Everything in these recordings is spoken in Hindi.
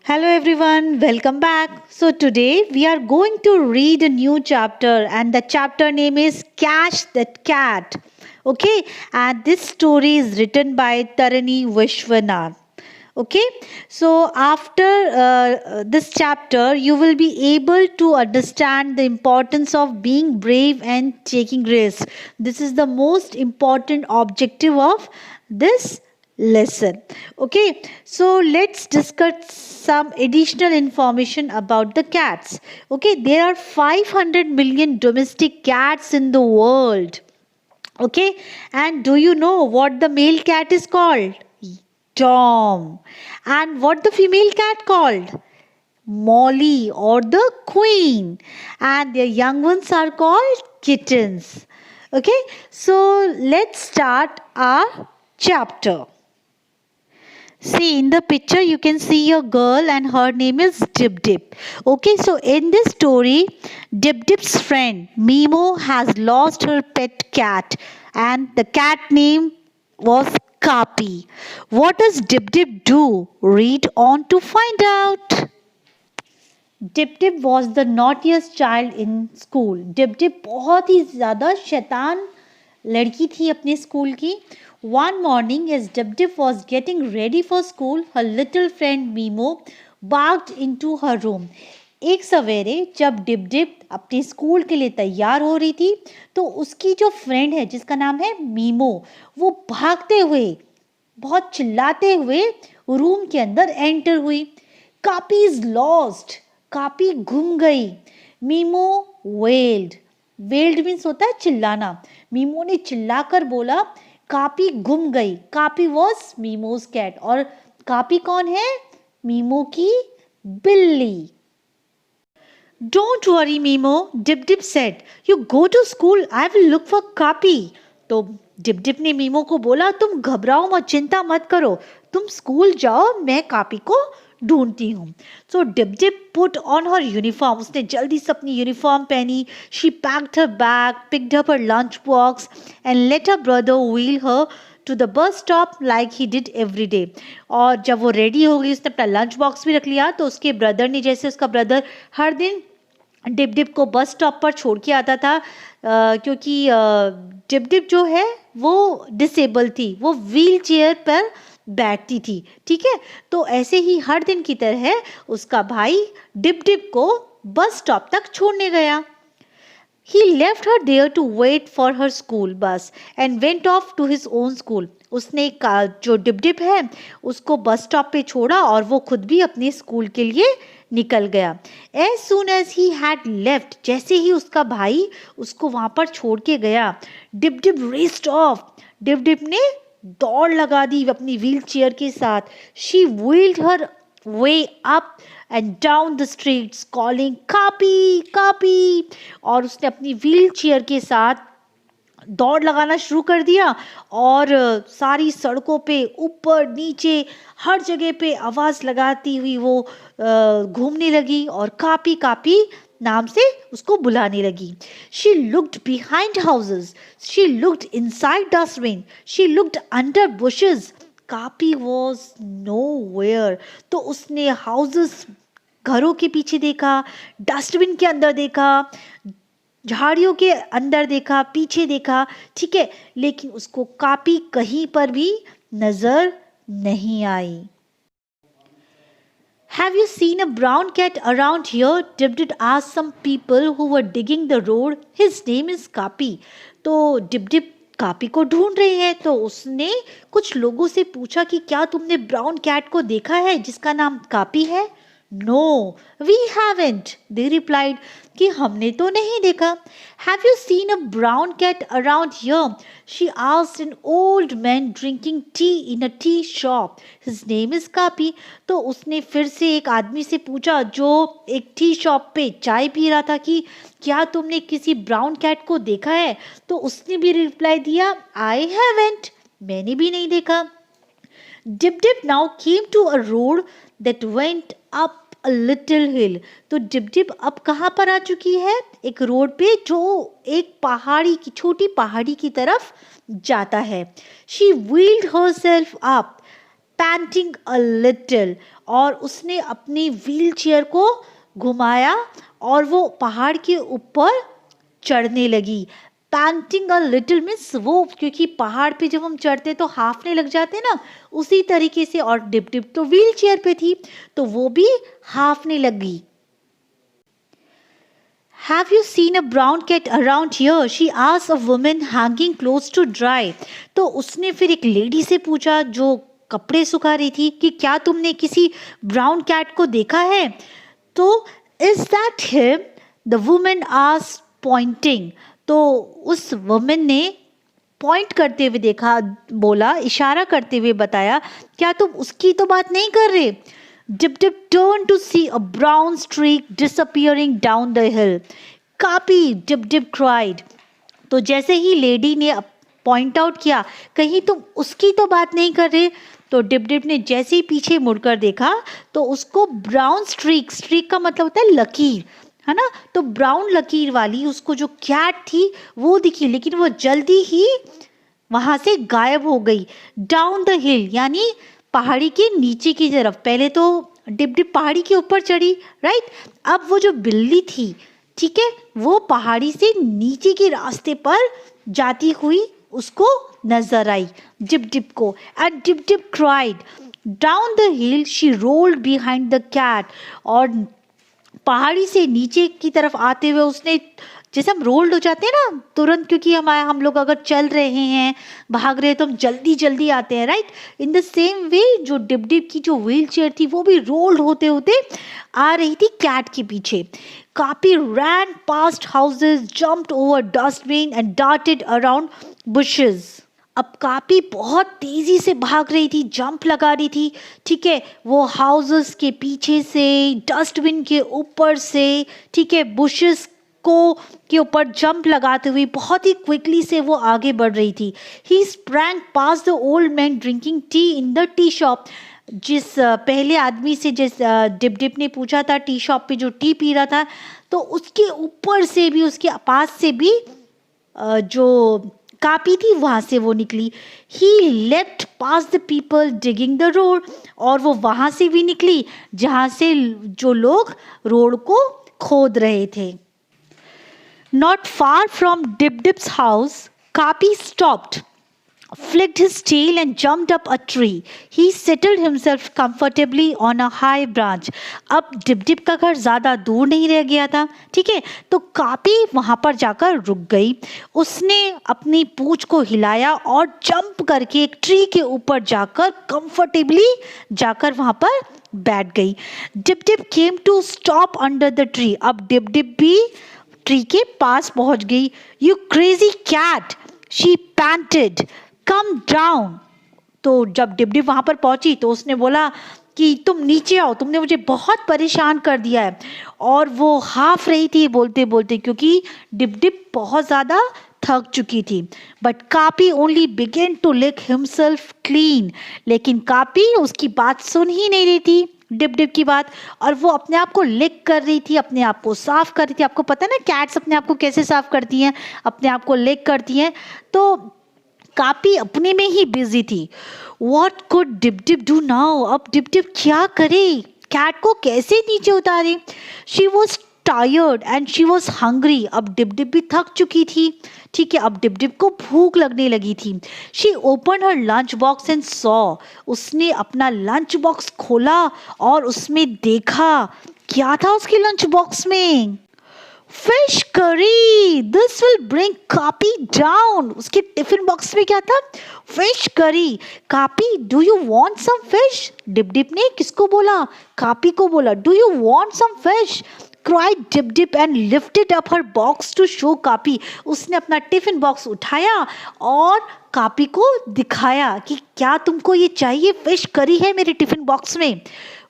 Hello everyone, welcome back. So today we are going to read a new chapter and the chapter name is Catch That Cat. Okay, and this story is written by Tarani Vishwanath. Okay, so after this chapter you will be able to understand the importance of being brave and taking risks. This is the most important objective of this lesson. Okay, so let's discuss some additional information about the cats. Okay, there are 500 million domestic cats in the world. Okay, and do you know what the male cat is called? Tom. And what the female cat called? Molly or the queen. And their young ones are called kittens. Okay, so let's start our chapter. See, in the picture you can see a girl and her name is Dip Dip. Okay, so in this story, Dip Dip's friend Mimo has lost her pet cat and the cat name was Kapi. What does Dip Dip do? Read on to find out. Dip Dip was the naughtiest child in school. Dip Dip बहुत ही ज़्यादा शैतान लड़की थी अपने स्कूल की. One morning as Dip Dip was getting ready for school her little friend Mimo barged into her room. एक सवेरे जब डिप डिप अपने स्कूल के लिए तैयार हो रही थी तो उसकी जो फ्रेंड है जिसका नाम है मीमो, वो भागते हुए बहुत चिल्लाते हुए रूम के अंदर एंटर हुई. Copy is lost. कापी गुम गई. Memo weld. वेल्ड मीन्स होता है चिल्लाना. मीमो ने चिल्लाकर बोला कापी गुम गई. Kapi was Mimo's cat. और कापी कौन है? मीमो की बिल्ली. Don't worry Mimo, Dip Dip said. You go to school, I will look for Kapi. तो डिप डिप ने मीमो को बोला तुम घबराओ मत, चिंता मत करो, तुम स्कूल जाओ, मैं कापी को ढूंढती हूँ. So Dip Dip put on her uniform. उसने जल्दी से अपनी यूनिफॉर्म पहनी. She packed her bag, picked up her lunch box and let her brother wheel her to the bus stop like he did every day. और जब वो रेडी हो गई, उसने अपना लंच बॉक्स भी रख लिया. तो उसके ब्रदर ने, जैसे उसका ब्रदर हर दिन डिप डिप को बस स्टॉप पर छोड़ के आता था, क्योंकि डिप डिप जो है वो डिसेबल थी, वो व्हील चेयर पर बैठती थी. ठीक है, तो ऐसे ही हर दिन की तरह उसका भाई डिप डिप को बस स्टॉप तक छोड़ने गया. He left her there to wait for her school bus and went off to his own school. उसने जो डिप डिप है उसको बस स्टॉप पे छोड़ा और वो खुद भी अपने स्कूल के लिए निकल गया. As soon as he had left, जैसे ही उसका भाई उसको वहाँ पर छोड़ के गया, Dip Dip raced off. Dip Dip ने दौड़ लगा दी अपनी व्हील चेयर के साथ. She wheeled her way up and down the streets calling copy copy. और उसने अपनी व्हील चेयर के साथ दौड़ लगाना शुरू कर दिया और सारी सड़कों पे ऊपर नीचे हर जगह पे आवाज़ लगाती हुई वो घूमने लगी और कापी कापी नाम से उसको बुलाने लगी. She looked behind houses, she looked inside dustbin, she looked under bushes. Copy was nowhere. तो उसने हाउसेस, घरों के पीछे देखा, डस्टबिन के अंदर देखा, झाड़ियों के अंदर देखा, पीछे देखा. ठीक है, लेकिन उसको कापी कहीं पर भी नजर नहीं आई. Have you seen a brown cat around here? Dip Dip asked some people who were digging the road. His name is Kapi. तो डिप डिप कापी को ढूंढ रहे हैं, तो उसने कुछ लोगों से पूछा कि क्या तुमने ब्राउन कैट को देखा है जिसका नाम कापी है? No, we haven't, they replied, कि हमने तो नहीं देखा. Have you seen a brown cat around here? She asked an old man drinking tea in a tea shop. His name is Kapi. तो उसने फिर से एक आदमी से पूछा जो एक टी शॉप पे चाय पी रहा था कि क्या तुमने किसी ब्राउन कैट को देखा है? तो उसने भी रिप्लाई दिया आई हैवेंट, मैंने भी नहीं देखा. Dip Dip now came to a road that went up a little hill. तो डिप डिप अब कहाँ पर आ चुकी है? एक रोड पे जो एक पहाड़ी की, छोटी पहाड़ी की तरफ जाता है. She wheeled herself up painting a little, और उसने अपनी व्हील चेयर को घुमाया और वो पहाड़ के ऊपर चढ़ने लगी। पैंटिंग अ लिटिल मीन्स वो, क्योंकि पहाड़ पे जब हम चढ़ते तो हाफने लग जाते ना, उसी तरीके से। और डिप डिप तो व्हील चेयर पे थी तो वो भी हाफने लगी। Have you seen a brown cat around here? She asked a woman hanging clothes to dry. तो उसने फिर एक लेडी से पूछा जो कपड़े सुखा रही थी कि क्या तुमने किसी ब्राउन कैट को देखा है? तो is that him? The woman asked pointing. तो उस वुमन ने पॉइंट करते हुए देखा, बोला, इशारा करते हुए बताया, क्या तुम उसकी तो बात नहीं कर रहे? Dip Dip turned to see a brown streak disappearing down the hill. Kapi, Dip Dip cried. तो जैसे ही लेडी ने पॉइंट आउट किया, कहीं तुम उसकी तो बात नहीं कर रहे, तो डिप डिप ने जैसे ही पीछे मुड़कर देखा तो उसको ब्राउन स्ट्रीक, स्ट्रीक का मतलब होता है लकीर, है ना, तो ब्राउन लकीर वाली उसको जो कैट थी वो दिखी, लेकिन वो जल्दी ही वहां से गायब हो गई। डाउन द हिल यानी पहाड़ी के नीचे की तरफ। पहले तो डिप डिप पहाड़ी के ऊपर चढ़ी, राइट, अब वो जो बिल्ली थी, ठीक है, वो पहाड़ी से नीचे के रास्ते पर जाती हुई उसको नजर आई डिप डिप को। And Dip Dip cried. Down the hill she rolled behind the cat. और पहाड़ी से नीचे की तरफ आते हुए उसने, जैसे हम रोल्ड हो जाते हैं ना तुरंत, क्योंकि हम लोग अगर चल रहे हैं, भाग रहे हैं, तो हम जल्दी जल्दी आते हैं, right, in the same way जो डिप डिप की जो व्हील चेयर थी वो भी रोल्ड होते होते आ रही थी कैट के पीछे। Kapi ran past houses, jumped over dustbin and darted around bushes. अब कापी बहुत तेजी से भाग रही थी, जंप लगा रही थी, ठीक है, वो हाउसेस के पीछे से, डस्टबिन के ऊपर से, ठीक है, बुशेस को के ऊपर जंप लगाते हुए बहुत ही क्विकली से वो आगे बढ़ रही थी। He sprang past the old man drinking tea in the tea shop. जिस पहले आदमी से जिस डिप डिप ने पूछा था टी शॉप पे जो टी पी रहा था, तो उसके ऊपर से भी, उसके पास से भी जो कापी थी वहाँ से वो निकली। He left past the people digging the road. और वो वहाँ से भी निकली जहाँ से जो लोग रोड को खोद रहे थे। Not far from Dip Dip's house, Kapi stopped, flicked his tail and jumped up a tree. He settled himself comfortably on a high branch. अब डिप डिप का घर ज़्यादा दूर नहीं रह गया था, ठीक है, तो कापी वहाँ पर जाकर रुक गई। उसने अपनी पूंछ को हिलाया और जंप करके एक ट्री के ऊपर जाकर कंफर्टेबली जाकर वहाँ पर बैठ गई। Dip Dip came to stop under the tree. अब डिप डिप भी ट्री के पास पहुंच गई। You crazy cat, she panted, come down. तो जब डिप डिप वहां पर पहुंची तो उसने बोला कि तुम नीचे आओ, तुमने मुझे बहुत परेशान कर दिया है। और वो हाफ रही थी बोलते बोलते, क्योंकि डिप डिप बहुत ज़्यादा थक चुकी थी। But Kapi only began to lick himself clean. लेकिन कापी उसकी बात सुन ही नहीं रही थी, डिप डिप की बात, और वो अपने आप को लिक कर रही थी, अपने आप को साफ कर रही थी। आपको पता है ना कैट्स अपने आप को कैसे साफ करती हैं, अपने आप को लिक करती हैं। तो कापी अपने में ही बिजी थी। What could Dip Dip do now? अब डिप डिप क्या करे, कैट को कैसे नीचे उतारे? She was tired and she was hungry. अब डिप डिप भी थक चुकी थी, ठीक है, अब डिप डिप को भूख लगने लगी थी। She open her lunch box and saw. उसने अपना लंच बॉक्स खोला और उसमें देखा, क्या था उसके लंच बॉक्स में? Fish curry. This will bring Kapi down. उसके टिफिन बॉक्स में क्या था? Fish curry. Kapi, do you want some fish? Dip Dip ने किसको बोला? कापी को बोला, do you want some fish? cried Dip Dip and lifted up her box to show copy. उसने अपना टिफिन बॉक्स उठाया और कापी को दिखाया कि क्या तुमको ये चाहिए? फिश करी है मेरे टिफिन बॉक्स में।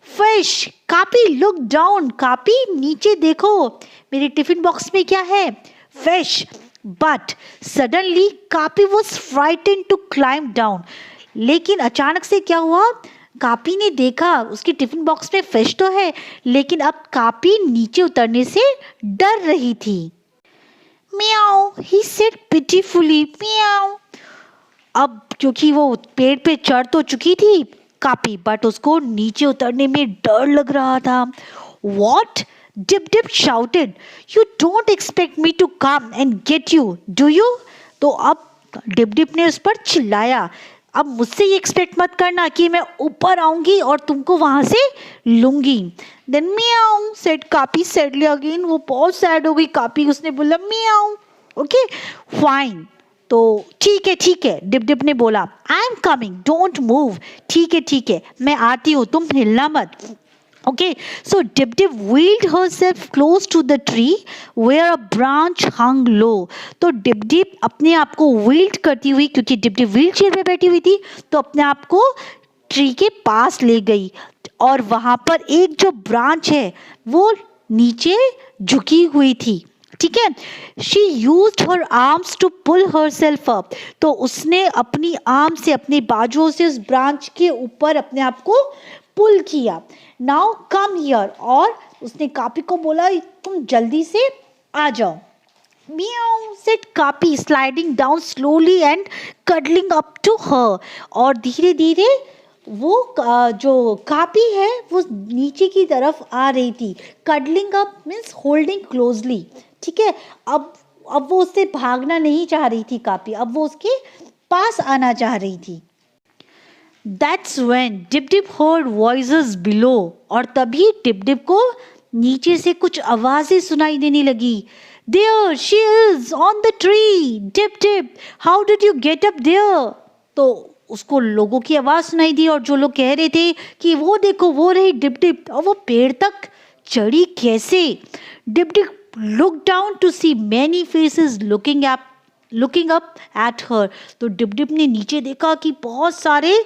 Fish. Kapi look down. Kapi नीचे देखो, मेरे टिफिन बॉक्स में क्या है? Fish. But suddenly Kapi was frightened to climb down. लेकिन अचानक से क्या हुआ? कापी ने देखा उसके टिफिन बॉक्स में फिश तो है, लेकिन अब कापी नीचे उतरने से डर रही थी। म्याऊ, ही सेड पिटीफुली, म्याऊ। अब क्योंकि वो पेड़ पे चढ़ तो चुकी थी, कापी, बट उसको नीचे उतरने में डर लग रहा था। What? Dip Dip shouted. You don't expect me to come and get you, do you? तो अब डिप डिप ने उस पर चिल्लाया, अब मुझसे ये एक्सपेक्ट मत करना कि मैं ऊपर आऊंगी और तुमको वहां से लूंगी। Then meow said Kapi sadly again, वो बहुत सैड हो गई कापी, उसने बोला मियाऊ। ओके फाइन, तो ठीक है डिप डिप ने बोला, I am coming don't move, ठीक है मैं आती हूँ, तुम हिलना मत। Okay, so Dip Dip wheeled herself close to the tree where a branch hung low. तो Dip Dip अपने आप को wheeled करती हुई, क्योंकि Dip Dip व्हील चेयर पे बैठी हुई थी, तो अपने आप को ट्री के पास ले गई और वहाँ पर एक जो ब्रांच है वो नीचे झुकी हुई थी। ठीक है, she used her arms to pull herself up, तो उसने अपनी आर्म से, अपने बाजुओं से उस ब्रांच के ऊपर अपने आप को पुल किया। नाउ कम हियर, और उसने कापी को बोला तुम जल्दी से आ जाओ। Meow said Kapi sliding down slowly and cuddling up to her, और धीरे धीरे वो जो कापी है वो नीचे की तरफ आ रही थी। Cuddling up means holding closely. ठीक है, अब वो उससे भागना नहीं चाह रही थी कापी, अब वो उसके पास आना चाह रही थी। That's when Dip Dip heard voices below, और तभी डिप डिप को नीचे से कुछ आवाजें सुनाई देने लगी। There she is on the tree. Dip Dip, how did you get up there? तो उसको लोगों की आवाज सुनाई दी, और जो लोग कह रहे थे कि वो देखो वो रही डिप डिप, और वो पेड़ तक चढ़ी कैसे? Dip Dip looked down to see many faces looking up at her. तो डिप डिप ने नीचे देखा कि बहुत सारे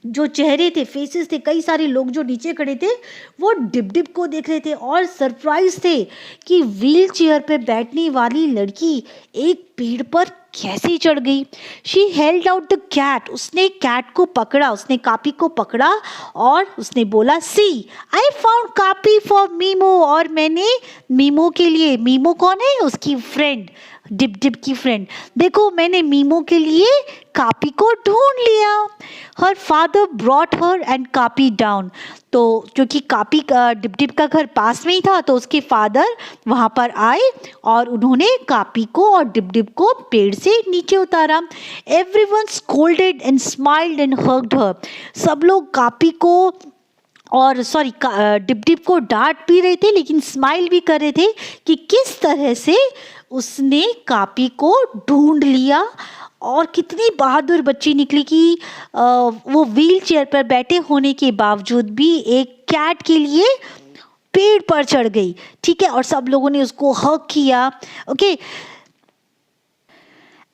जो चेहरे थे, फेसेस थे, कई सारे लोग जो नीचे खड़े थे वो डिप डिप को देख रहे थे और सरप्राइज थे कि व्हील चेयर पे बैठने वाली लड़की एक पेड़ पर कैसे चढ़ गई। She held out the cat, उसने कैट को पकड़ा, उसने कापी को पकड़ा और उसने बोला see I found Kapi for Mimo, और मैंने मीमो के लिए, मीमो कौन है? उसकी फ्रेंड, डिप डिप की फ्रेंड, देखो मैंने मीमो के लिए कापी को ढूंढ लिया। Her father brought her and Kapi down, तो क्योंकि कापी डिप डिप का घर पास में ही था, तो उसके फादर वहाँ पर आए और उन्होंने कापी को और डिप डिप को पेड़ से नीचे उतारा। Everyone scolded and smiled and hugged her, सब लोग कापी को और डिप डिप को डांट भी रहे थे, लेकिन स्माइल भी कर रहे थे कि किस तरह से उसने कापी को ढूंढ लिया, और कितनी बहादुर बच्ची निकली कि वो व्हील चेयर पर बैठे होने के बावजूद भी एक कैट के लिए पेड़ पर चढ़ गई। ठीक है, और सब लोगों ने उसको हग किया। Okay,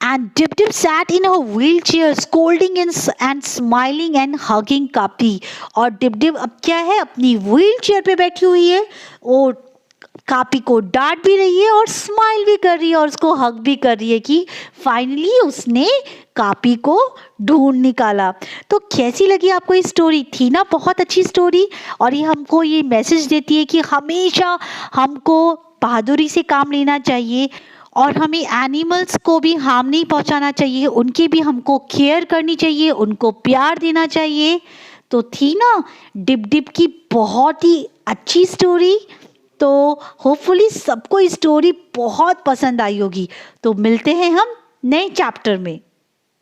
and Dip Dip sat in her wheelchair scolding and smiling and hugging copy, और डिप डिप अब क्या है, अपनी व्हील चेयर पे बैठी हुई है, और कापी को डांट भी रही है और स्माइल भी कर रही है और उसको हग भी कर रही है कि फाइनली उसने कापी को ढूंढ निकाला। तो कैसी लगी आपको ये स्टोरी? थी ना बहुत अच्छी स्टोरी, और ये हमको ये मैसेज देती है कि हमेशा हमको बहादुरी से काम लेना चाहिए और हमें एनिमल्स को भी हार्म नहीं पहुंचाना चाहिए, उनकी भी हमको केयर करनी चाहिए, उनको प्यार देना चाहिए। तो थी ना डिप डिप की बहुत ही अच्छी स्टोरी। तो होपफुली सबको ये स्टोरी बहुत पसंद आई होगी। तो मिलते हैं हम नए चैप्टर में।